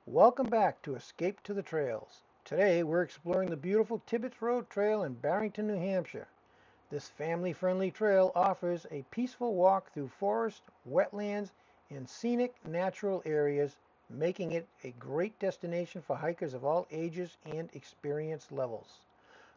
Welcome back to Escape to the Trails. Today we're exploring the beautiful Tibbetts Road Trail in Barrington, New Hampshire. This family-friendly trail offers a peaceful walk through forest, wetlands, and scenic natural areas, making it a great destination for hikers of all ages and experience levels.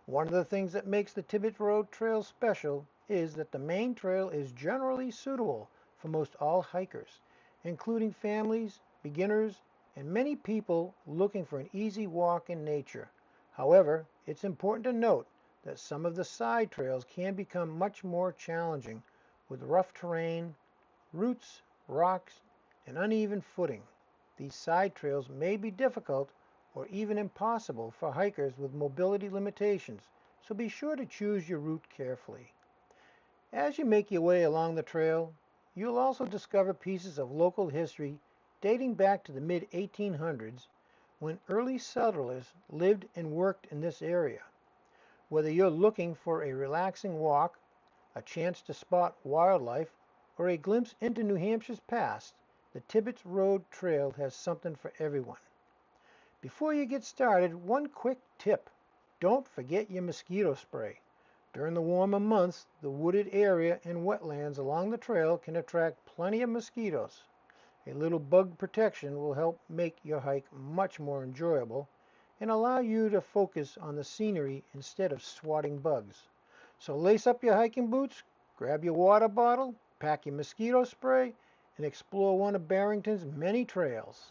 One of the things that makes the Tibbetts Road Trail special is that the main trail is generally suitable for most all hikers, including families, beginners, and many people looking for an easy walk in nature. However, it's important to note that some of the side trails can become much more challenging with rough terrain, roots, rocks, and uneven footing. These side trails may be difficult or even impossible for hikers with mobility limitations, so be sure to choose your route carefully. As you make your way along the trail, you'll also discover pieces of local history dating back to the mid-1800s when early settlers lived and worked in this area. Whether you're looking for a relaxing walk, a chance to spot wildlife, or a glimpse into New Hampshire's past, the Tibbetts Road Trail has something for everyone. Before you get started, one quick tip. Don't forget your mosquito spray. During the warmer months, the wooded area and wetlands along the trail can attract plenty of mosquitoes. A little bug protection will help make your hike much more enjoyable and allow you to focus on the scenery instead of swatting bugs. So lace up your hiking boots, grab your water bottle, pack your mosquito spray, and explore one of Barrington's many trails.